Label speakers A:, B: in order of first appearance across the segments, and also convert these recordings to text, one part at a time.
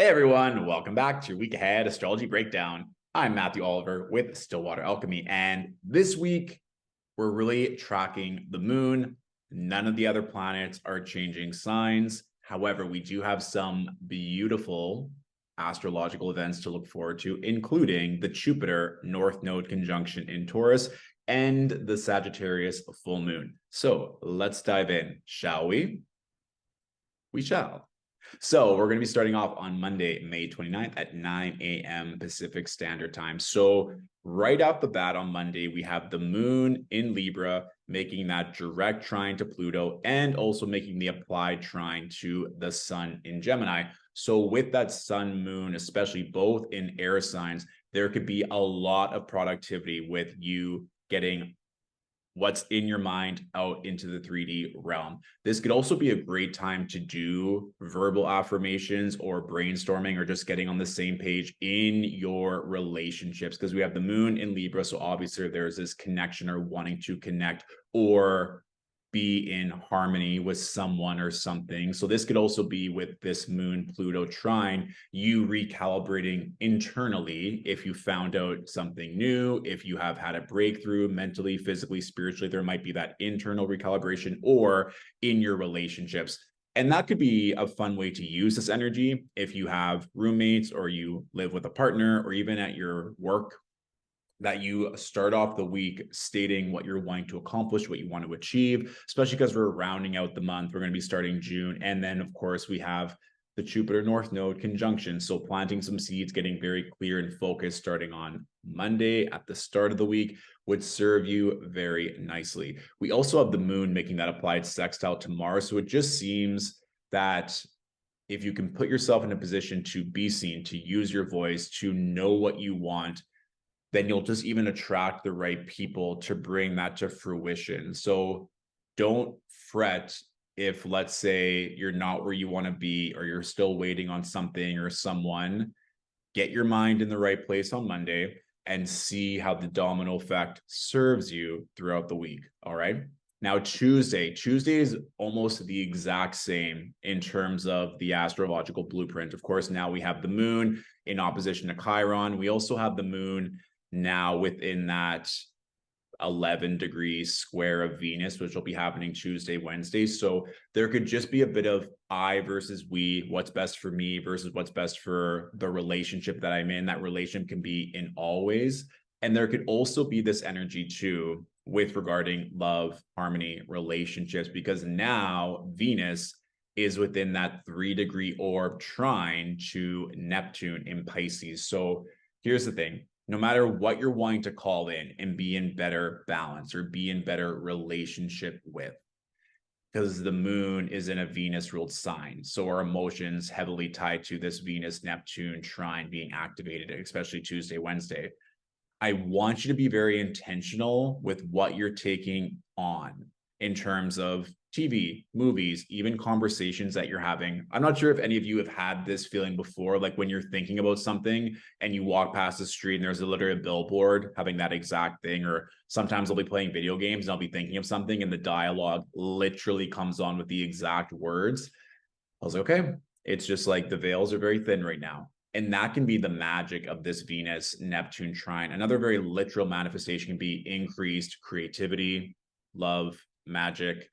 A: Hey everyone, welcome back to your week ahead astrology breakdown. I'm Matthew Oliver with Stillwater Alchemy, and this week we're really tracking the moon. None of the other planets are changing signs. However, we do have some beautiful astrological events to look forward to, including the Jupiter North Node conjunction in Taurus and the Sagittarius full moon. So let's dive in, shall we? We shall. So we're going to be starting off on Monday, May 29th at 9 a.m. Pacific Standard Time. So right off the bat on Monday, we have the moon in Libra, making that direct trine to Pluto and also making the applied trine to the sun in Gemini. So with that sun moon, especially both in air signs, there could be a lot of productivity with you getting what's in your mind out into the 3D realm. This could also be a great time to do verbal affirmations or brainstorming or just getting on the same page in your relationships, because we have the moon in Libra. So obviously there's this connection or wanting to connect or be in harmony with someone or something. So this could also be with this moon Pluto trine, you recalibrating internally. If you found out something new, if you have had a breakthrough mentally, physically, spiritually, there might be that internal recalibration, or in your relationships. And that could be a fun way to use this energy if you have roommates or you live with a partner or even at your work, that you start off the week stating what you're wanting to accomplish, what you want to achieve, especially because we're rounding out the month. We're going to be starting June. And then, of course, we have the Jupiter North Node conjunction. So planting some seeds, getting very clear and focused starting on Monday at the start of the week would serve you very nicely. We also have the moon making that applied sextile to Mars. So it just seems that if you can put yourself in a position to be seen, to use your voice, to know what you want, then you'll just even attract the right people to bring that to fruition. So don't fret if, let's say, you're not where you want to be or you're still waiting on something or someone. Get your mind in the right place on Monday and see how the domino effect serves you throughout the week. All right. Now, Tuesday is almost the exact same in terms of the astrological blueprint. Of course, now we have the moon in opposition to Chiron. We also have the moon now within that 11 degrees square of Venus, which will be happening Tuesday, Wednesday. So there could just be a bit of I versus we, what's best for me versus what's best for the relationship that I'm in. That relationship can be in all ways. And there could also be this energy too with regarding love, harmony, relationships, because now Venus is within that 3-degree orb trine to Neptune in Pisces. So here's the thing. No matter what you're wanting to call in and be in better balance or be in better relationship with, because the moon is in a Venus ruled sign. So our emotions heavily tied to this Venus Neptune trine being activated, especially Tuesday, Wednesday. I want you to be very intentional with what you're taking on in terms of TV, movies, even conversations that you're having. I'm not sure if any of you have had this feeling before, like when you're thinking about something and you walk past the street and there's literally a billboard having that exact thing, or sometimes I'll be playing video games and I'll be thinking of something and the dialogue literally comes on with the exact words. I was like, okay, it's just like the veils are very thin right now. And that can be the magic of this Venus Neptune trine. Another very literal manifestation can be increased creativity, love, magic,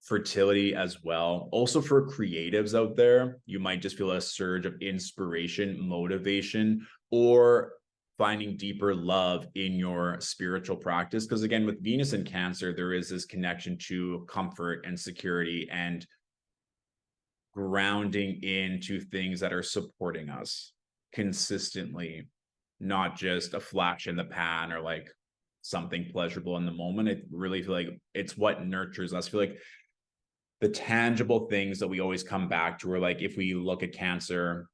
A: fertility as well. Also for creatives out there, you might just feel a surge of inspiration, motivation, or finding deeper love in your spiritual practice. Because again, with Venus in Cancer, there is this connection to comfort and security and grounding into things that are supporting us consistently, not just a flash in the pan or like something pleasurable in the moment. I really feel like it's what nurtures us. I feel like the tangible things that we always come back to are like, if we look at Cancer,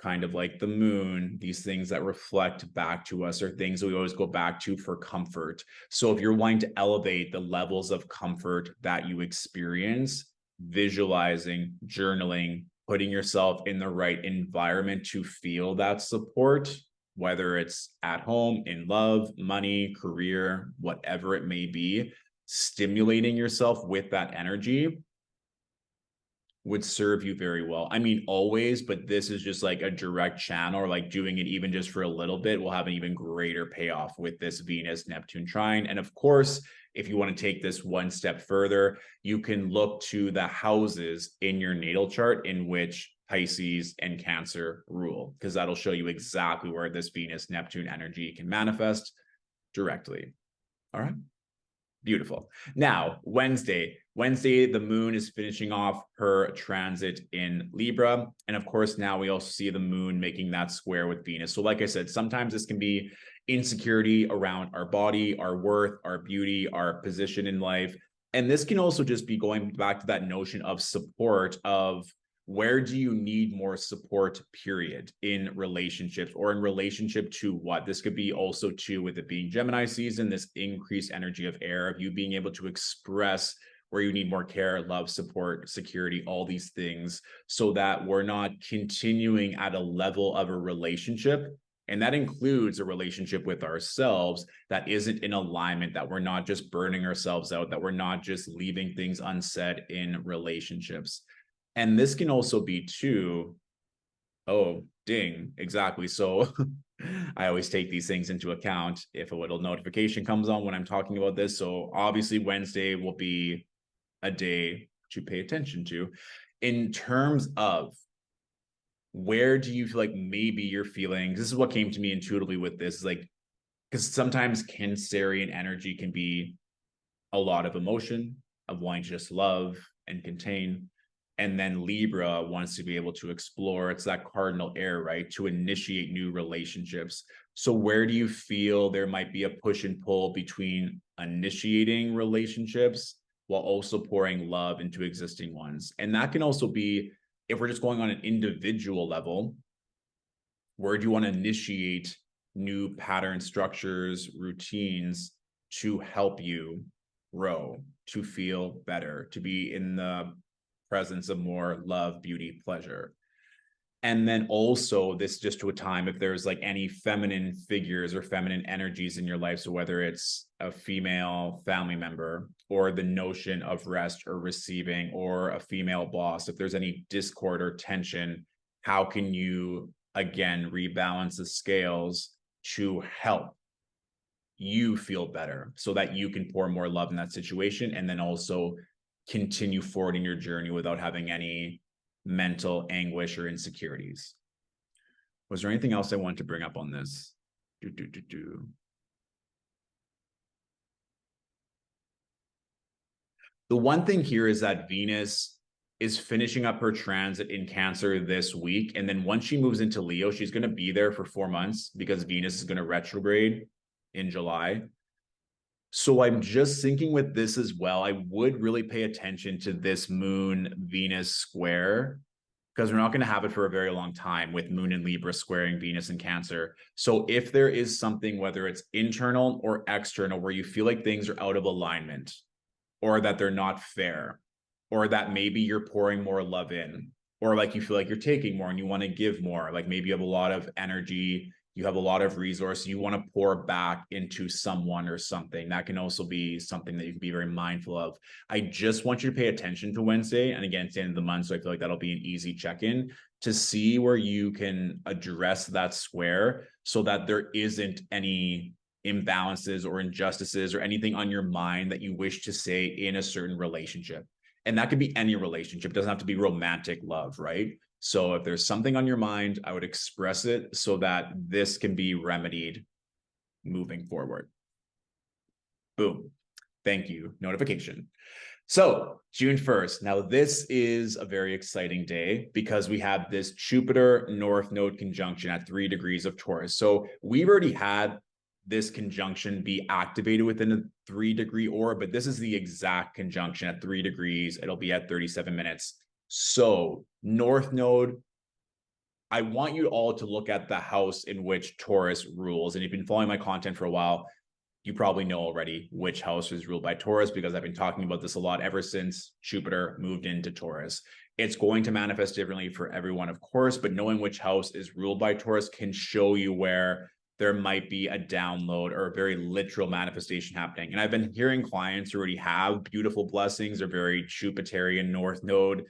A: kind of like the moon, these things that reflect back to us are things that we always go back to for comfort. So if you're wanting to elevate the levels of comfort that you experience, visualizing, journaling, putting yourself in the right environment to feel that support, whether it's at home, in love, money, career, whatever it may be, stimulating yourself with that energy would serve you very well. I mean, always, but this is just like a direct channel, or like doing it even just for a little bit will have an even greater payoff with this Venus Neptune trine. And of course, if you want to take this one step further, you can look to the houses in your natal chart in which Pisces and Cancer rule, because that'll show you exactly where this Venus Neptune energy can manifest directly. All right. Beautiful. Now, Wednesday, the moon is finishing off her transit in Libra. And of course, now we also see the moon making that square with Venus. So like I said, sometimes this can be insecurity around our body, our worth, our beauty, our position in life. And this can also just be going back to that notion of support, of where do you need more support, period, in relationships, or in relationship to what? This could be also too, with it being Gemini season, this increased energy of air, of you being able to express where you need more care, love, support, security, all these things, so that we're not continuing at a level of a relationship. And that includes a relationship with ourselves that isn't in alignment, that we're not just burning ourselves out, that we're not just leaving things unsaid in relationships. And this can also be too, oh, ding, exactly. So I always take these things into account if a little notification comes on when I'm talking about this. So obviously Wednesday will be a day to pay attention to in terms of where do you feel like maybe you're feeling, this is what came to me intuitively with this, is like, because sometimes Cancerian energy can be a lot of emotion, of wanting to just love and contain. And then Libra wants to be able to explore. It's that cardinal air, right? To initiate new relationships. So where do you feel there might be a push and pull between initiating relationships while also pouring love into existing ones? And that can also be, if we're just going on an individual level, where do you want to initiate new pattern structures, routines to help you grow, to feel better, to be in the presence of more love, beauty, pleasure? And then also this just to a time, if there's like any feminine figures or feminine energies in your life, so whether it's a female family member, or the notion of rest or receiving, or a female boss, if there's any discord or tension, how can you again rebalance the scales to help you feel better so that you can pour more love in that situation, and then also continue forward in your journey without having any mental anguish or insecurities? Was there anything else I want to bring up on this? The one thing here is that Venus is finishing up her transit in Cancer this week. And then once she moves into Leo, she's going to be there for 4 months, because Venus is going to retrograde in July. So I'm just thinking with this as well, I would really pay attention to this Moon Venus square, because we're not going to have it for a very long time with Moon and Libra squaring Venus and Cancer. So if there is something, whether it's internal or external, where you feel like things are out of alignment, or that they're not fair, or that maybe you're pouring more love in, or like you feel like you're taking more and you want to give more, like maybe you have a lot of energy, you have a lot of resource, you want to pour back into someone or something, that can also be something that you can be very mindful of. I just want you to pay attention to Wednesday. And again, it's the end of the month, so I feel like that'll be an easy check-in to see where you can address that square, so that there isn't any imbalances or injustices or anything on your mind that you wish to say in a certain relationship. And that could be any relationship. It doesn't have to be romantic love, right? So if there's something on your mind, I would express it so that this can be remedied moving forward. Boom. Thank you. Notification. So June 1st. Now this is a very exciting day, because we have this Jupiter North Node conjunction at 3 degrees of Taurus. So we've already had this conjunction be activated within a 3-degree orb, but this is the exact conjunction at 3 degrees. It'll be at 37 minutes. So North Node, I want you all to look at the house in which Taurus rules. And if you've been following my content for a while, you probably know already which house is ruled by Taurus, because I've been talking about this a lot ever since Jupiter moved into Taurus. It's going to manifest differently for everyone, of course, but knowing which house is ruled by Taurus can show you where there might be a download or a very literal manifestation happening. And I've been hearing clients who already have beautiful blessings or very Jupiterian North Node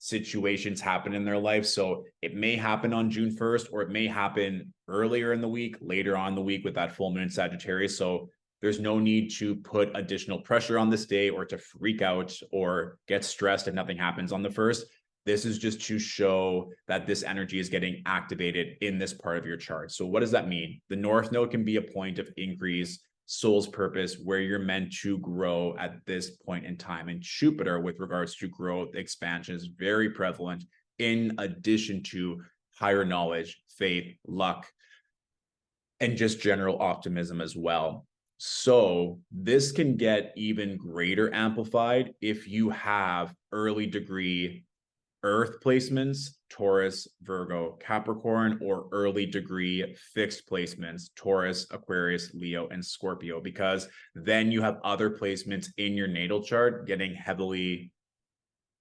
A: situations happen in their life. So it may happen on June 1st, or it may happen earlier in the week, later on the week with that full moon in Sagittarius. So there's no need to put additional pressure on this day or to freak out or get stressed if nothing happens on the 1st. This is just to show that this energy is getting activated in this part of your chart. So what does that mean? The North Node can be a point of increase, soul's purpose, where you're meant to grow at this point in time. And Jupiter, with regards to growth, expansion, is very prevalent in addition to higher knowledge, faith, luck, and just general optimism as well. So this can get even greater amplified if you have early degree Earth placements, Taurus, Virgo, Capricorn, or early degree fixed placements, Taurus, Aquarius, Leo, and Scorpio, because then you have other placements in your natal chart getting heavily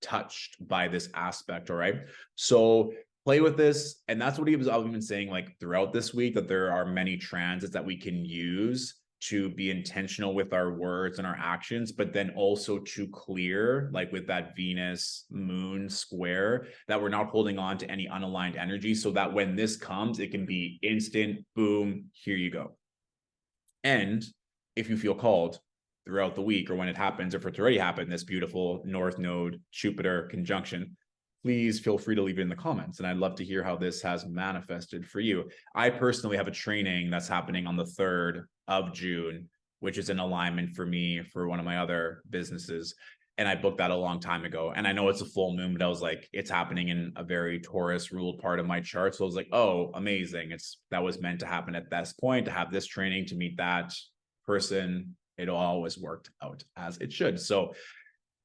A: touched by this aspect. All right. So play with this. And that's what I've been saying like throughout this week, that there are many transits that we can use to be intentional with our words and our actions, but then also to clear, like with that Venus moon square, that we're not holding on to any unaligned energy, so that when this comes, it can be instant, boom, here you go. And if you feel called throughout the week, or when it happens, if it's already happened, this beautiful North Node Jupiter conjunction, please feel free to leave it in the comments. And I'd love to hear how this has manifested for you. I personally have a training that's happening on the 3rd of June, which is an alignment for me for one of my other businesses. And I booked that a long time ago. And I know it's a full moon, but I was like, it's happening in a very Taurus ruled part of my chart. So I was like, oh, amazing. That was meant to happen at this point, to have this training, to meet that person. It always worked out as it should. So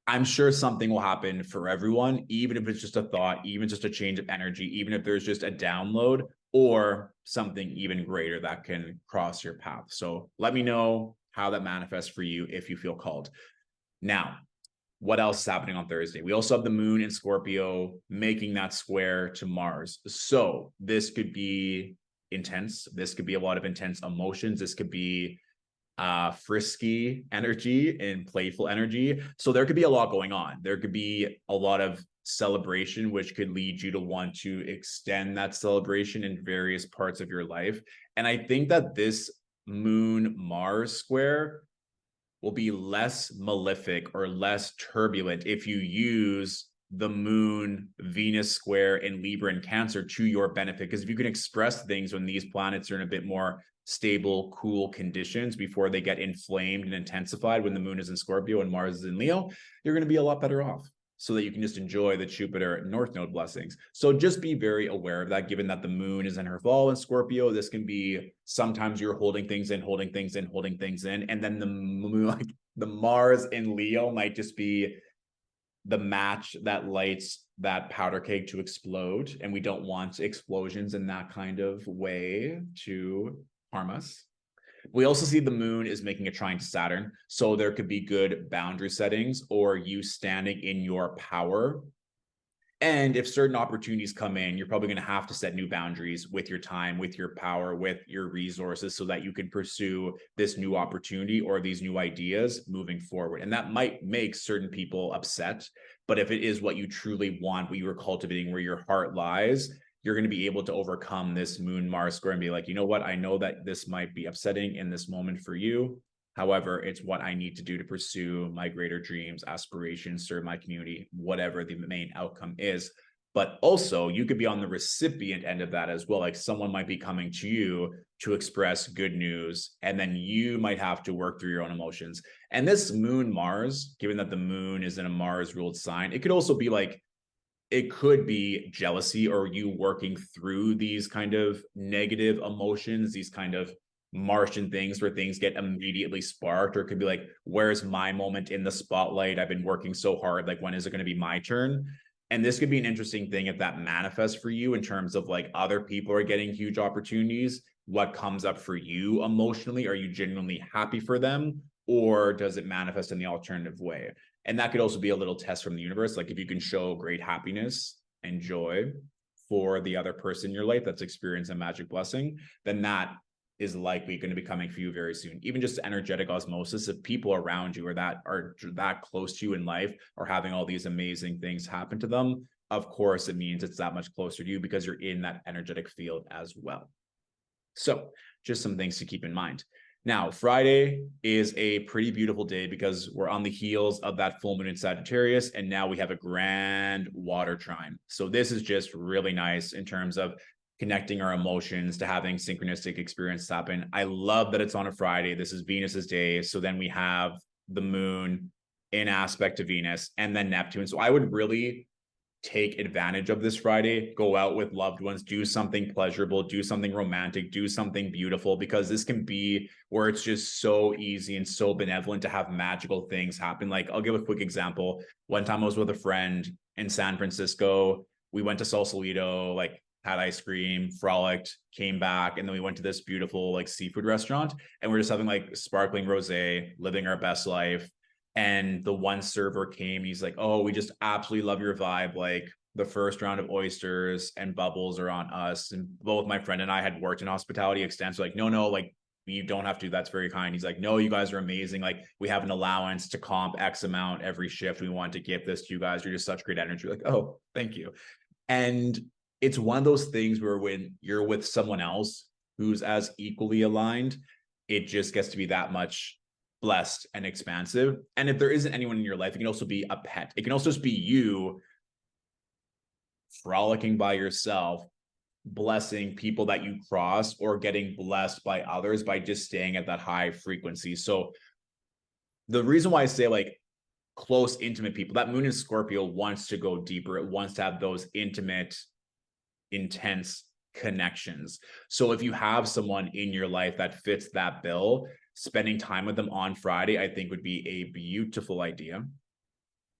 A: I'm sure something will happen for everyone, even if it's just a thought, even just a change of energy, even if there's just a download or something even greater that can cross your path. So let me know how that manifests for you if you feel called. Now, what else is happening on Thursday? We also have the moon in Scorpio making that square to Mars. So this could be intense. This could be a lot of intense emotions. This could be frisky energy and playful energy. So there could be a lot going on. There could be a lot of celebration, which could lead you to want to extend that celebration in various parts of your life. And I think that this moon Mars square will be less malefic or less turbulent if you use the moon Venus square in Libra and Cancer to your benefit. Because if you can express things when these planets are in a bit more stable, cool conditions before they get inflamed and intensified when the moon is in Scorpio and Mars is in Leo, you're going to be a lot better off, so that you can just enjoy the Jupiter North Node blessings. So just be very aware of that, given that the moon is in her fall in Scorpio. This can be, sometimes you're holding things in, holding things in, holding things in. And then the moon, like the Mars in Leo might just be the match that lights that powder keg to explode. And we don't want explosions in that kind of way to harm us. We also see the moon is making a trine to Saturn. So there could be good boundary settings or you standing in your power. And if certain opportunities come in, you're probably going to have to set new boundaries with your time, with your power, with your resources, so that you can pursue this new opportunity or these new ideas moving forward. And that might make certain people upset. But if it is what you truly want, what you are cultivating, where your heart lies, you're going to be able to overcome this moon Mars square and be like, you know what? I know that this might be upsetting in this moment for you. However, it's what I need to do to pursue my greater dreams, aspirations, serve my community, whatever the main outcome is. But also, you could be on the recipient end of that as well. Like someone might be coming to you to express good news, and then you might have to work through your own emotions. And this moon Mars, given that the moon is in a Mars ruled sign, it could also be like, it could be jealousy or you working through these kind of negative emotions, these kind of Martian things where things get immediately sparked. Or it could be like, where's my moment in the spotlight? I've been working so hard. Like, when is it going to be my turn? And this could be an interesting thing if that manifests for you in terms of like other people are getting huge opportunities. What comes up for you emotionally? Are you genuinely happy for them? Or does it manifest in the alternative way? And that could also be a little test from the universe. Like if you can show great happiness and joy for the other person in your life that's experienced a magic blessing, then that is likely going to be coming for you very soon. Even just energetic osmosis, if people around you are that close to you in life are having all these amazing things happen to them, of course, it means it's that much closer to you because you're in that energetic field as well. So just some things to keep in mind. Now, Friday is a pretty beautiful day because we're on the heels of that full moon in Sagittarius, and now we have a grand water trine. So this is just really nice in terms of connecting our emotions to having synchronistic experiences happen. I love that it's on a Friday. This is Venus's day. So then we have the moon in aspect to Venus and then Neptune. So I would really take advantage of this Friday, go out with loved ones, do something pleasurable, do something romantic, do something beautiful, because this can be where it's just so easy and so benevolent to have magical things happen. Like, I'll give a quick example. One time I was with a friend in San Francisco. We went to Sausalito, like had ice cream, frolicked, came back, and then we went to this beautiful like seafood restaurant, and we're just having like sparkling rosé, living our best life. And the one server came, he's like, "Oh, we just absolutely love your vibe. Like the first round of oysters and bubbles are on us." And both my friend and I had worked in hospitality extensively. Like, no, like you don't have to. That's very kind. He's like, "No, you guys are amazing. Like we have an allowance to comp X amount every shift. We want to give this to you guys. You're just such great energy." Like, "Oh, thank you." And it's one of those things where when you're with someone else who's as equally aligned, it just gets to be that much blessed and expansive. And if there isn't anyone in your life, it can also be a pet. It can also just be you frolicking by yourself, blessing people that you cross, or getting blessed by others by just staying at that high frequency. So the reason why I say like close, intimate people, that moon in Scorpio wants to go deeper. It wants to have those intimate, intense connections. So if you have someone in your life that fits that bill, spending time with them on Friday, I think would be a beautiful idea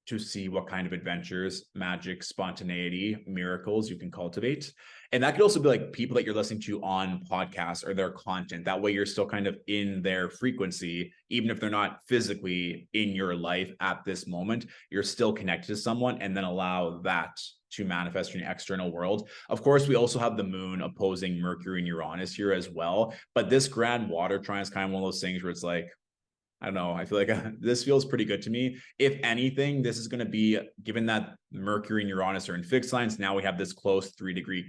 A: to see what kind of adventures, magic, spontaneity, miracles you can cultivate. And that could also be like people that you're listening to on podcasts or their content. That way you're still kind of in their frequency, even if they're not physically in your life at this moment, you're still connected to someone, and then allow that to manifest in the external world. Of course, we also have the moon opposing Mercury and Uranus here as well. But this grand water trine is kind of one of those things where it's like, I don't know. I feel like this feels pretty good to me. If anything, this is going to be, given that Mercury and Uranus are in fixed signs, now we have this close 3-degree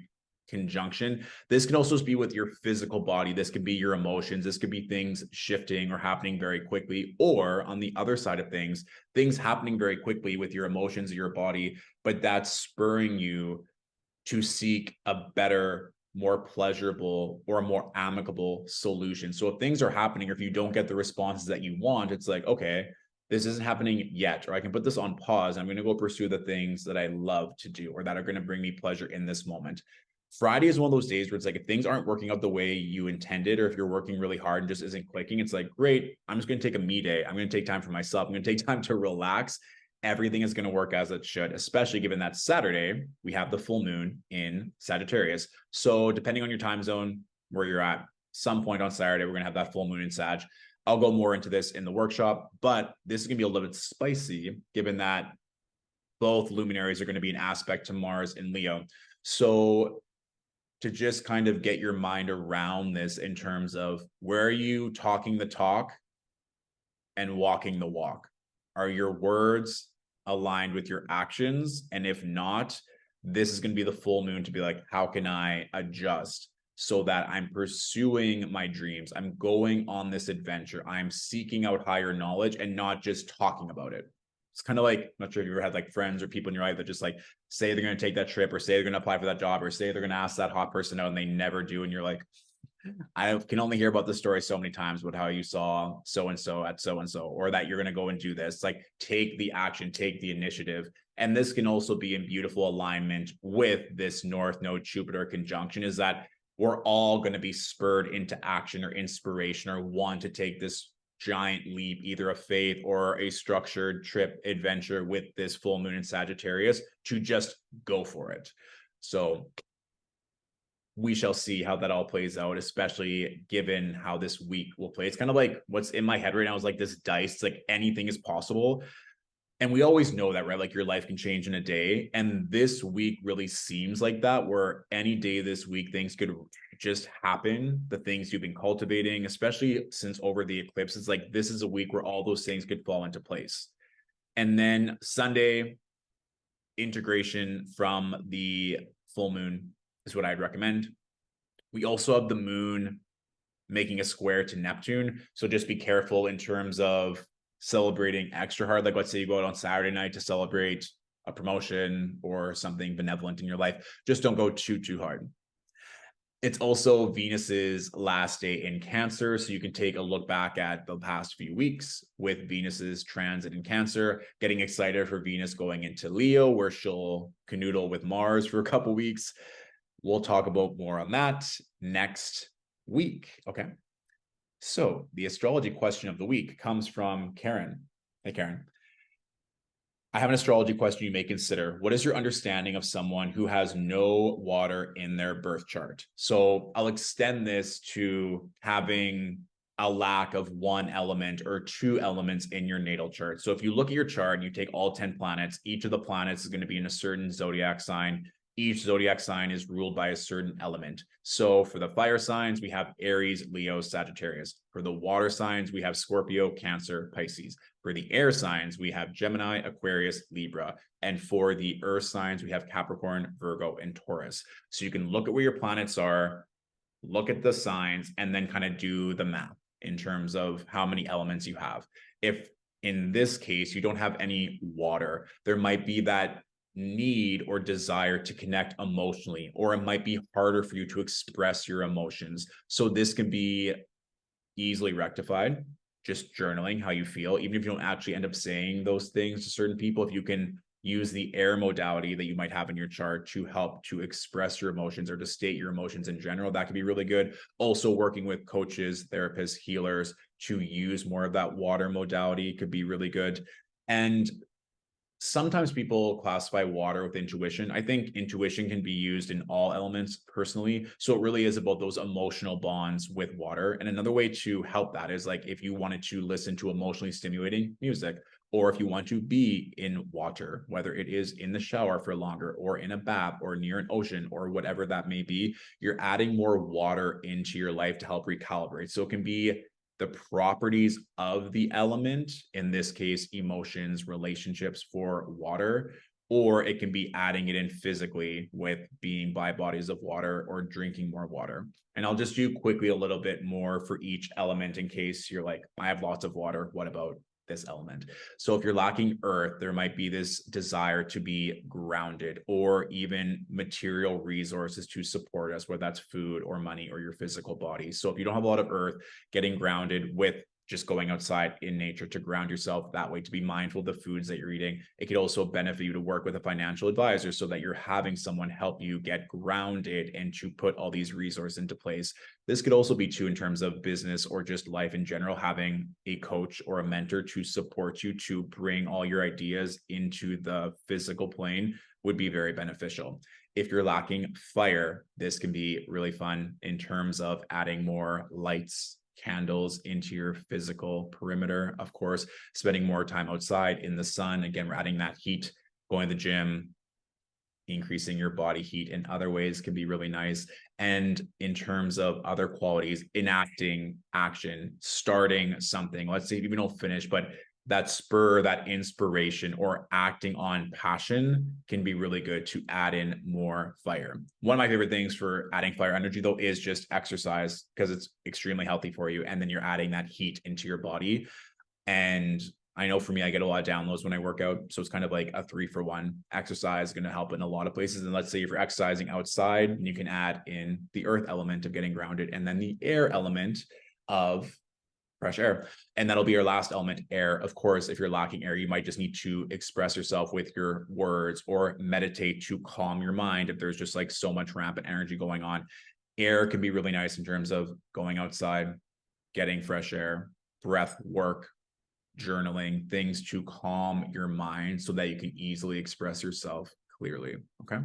A: conjunction. This can also be with your physical body. This could be your emotions. This could be things shifting or happening very quickly. Or on the other side of things happening very quickly with your emotions, your body, but that's spurring you to seek a better, more pleasurable, or a more amicable solution. So if things are happening, or if you don't get the responses that you want, it's like, okay, this isn't happening yet, or I can put this on pause. I'm going to go pursue the things that I love to do, or that are going to bring me pleasure in this moment. Friday is one of those days where it's like, if things aren't working out the way you intended, or if you're working really hard and just isn't clicking, it's like, great, I'm just going to take a me day. I'm going to take time for myself. I'm going to take time to relax. Everything is going to work as it should, especially given that Saturday, we have the full moon in Sagittarius. So depending on your time zone, where you're at, some point on Saturday, we're going to have that full moon in Sag. I'll go more into this in the workshop, but this is going to be a little bit spicy given that both luminaries are going to be an aspect to Mars in Leo. So to just kind of get your mind around this in terms of, where are you talking the talk and walking the walk? Are your words aligned with your actions? And if not, this is going to be the full moon to be like, how can I adjust so that I'm pursuing my dreams? I'm going on this adventure. I'm seeking out higher knowledge and not just talking about it. It's kind of like, I'm not sure if you ever had like friends or people in your life that just like say they're going to take that trip, or say they're going to apply for that job, or say they're going to ask that hot person out and they never do. And you're like, I can only hear about this story so many times about how you saw so-and-so at so-and-so, or that you're going to go and do this. Like, take the action, take the initiative. And this can also be in beautiful alignment with this North Node Jupiter conjunction, is that we're all going to be spurred into action or inspiration, or want to take this giant leap, either of faith or a structured trip adventure with this full moon in Sagittarius, to just go for it. So we shall see how that all plays out, especially given how this week will play. It's kind of like what's in my head right now is like this dice. It's like anything is possible. And we always know that, right? Like your life can change in a day. And this week really seems like that, where any day this week, things could just happen. The things you've been cultivating, especially since over the eclipse, it's like, this is a week where all those things could fall into place. And then Sunday, integration from the full moon is what I'd recommend. We also have the moon making a square to Neptune. So just be careful in terms of celebrating extra hard. Like let's say you go out on Saturday night to celebrate a promotion or something benevolent in your life. Just don't go too hard. It's also Venus's last day in Cancer. So you can take a look back at the past few weeks with Venus's transit in Cancer, getting excited for Venus going into Leo, where she'll canoodle with Mars for a couple weeks. We'll talk about more on that next week. Okay. So the astrology question of the week comes from Karen. Hey, Karen. I have an astrology question you may consider. What is your understanding of someone who has no water in their birth chart? So I'll extend this to having a lack of one element or two elements in your natal chart. So if you look at your chart and you take all 10 planets, each of the planets is going to be in a certain zodiac sign. Each zodiac sign is ruled by a certain element. So for the fire signs, we have Aries, Leo, Sagittarius. For the water signs, we have Scorpio, Cancer, Pisces. For the air signs, we have Gemini, Aquarius, Libra. And for the earth signs, we have Capricorn, Virgo, and Taurus. So you can look at where your planets are, look at the signs, and then kind of do the math in terms of how many elements you have. If in this case, you don't have any water, there might be that need or desire to connect emotionally, or it might be harder for you to express your emotions. So this can be easily rectified, just journaling how you feel, even if you don't actually end up saying those things to certain people. If you can use the air modality that you might have in your chart to help to express your emotions or to state your emotions in general, that could be really good. Also working with coaches, therapists, healers to use more of that water modality could be really good. And sometimes people classify water with intuition. I think intuition can be used in all elements personally. So it really is about those emotional bonds with water. And another way to help that is like if you wanted to listen to emotionally stimulating music, or if you want to be in water, whether it is in the shower for longer or in a bath or near an ocean or whatever that may be, you're adding more water into your life to help recalibrate. So it can be the properties of the element, in this case, emotions, relationships for water, or it can be adding it in physically with being by bodies of water or drinking more water. And I'll just do quickly a little bit more for each element in case you're like, I have lots of water. What about this element? So if you're lacking earth, there might be this desire to be grounded or even material resources to support us, whether that's food or money or your physical body. So if you don't have a lot of earth, getting grounded with just going outside in nature to ground yourself that way, to be mindful of the foods that you're eating. It could also benefit you to work with a financial advisor so that you're having someone help you get grounded and to put all these resources into place. This could also be too in terms of business or just life in general, having a coach or a mentor to support you to bring all your ideas into the physical plane would be very beneficial. If you're lacking fire, this can be really fun in terms of adding more lights, candles into your physical perimeter. Of course, spending more time outside in the sun. Again, we're adding that heat, going to the gym, increasing your body heat in other ways can be really nice. And in terms of other qualities, enacting action, starting something, let's say even don't finish, but that spur, that inspiration, or acting on passion can be really good to add in more fire. One of my favorite things for adding fire energy, though, is just exercise because it's extremely healthy for you. And then you're adding that heat into your body. And I know for me, I get a lot of downloads when I work out. So it's kind of like a 3-for-1. Exercise is going to help in a lot of places. And let's say if you're exercising outside, you can add in the earth element of getting grounded and then the air element of fresh air. And that'll be your last element, air. Of course, if you're lacking air, you might just need to express yourself with your words or meditate to calm your mind if there's just like so much rampant energy going on. Air can be really nice in terms of going outside, getting fresh air, breath work, journaling, things to calm your mind so that you can easily express yourself clearly. Okay.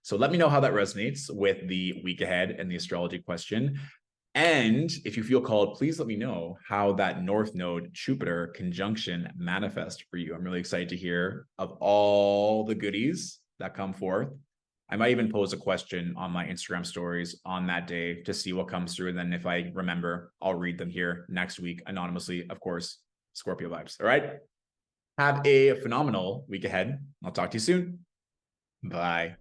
A: So let me know how that resonates with the week ahead and the astrology question. And if you feel called, please let me know how that North Node Jupiter conjunction manifests for you. I'm really excited to hear of all the goodies that come forth. I might even pose a question on my Instagram stories on that day to see what comes through. And then if I remember, I'll read them here next week anonymously, of course, Scorpio vibes. All right. Have a phenomenal week ahead. I'll talk to you soon. Bye.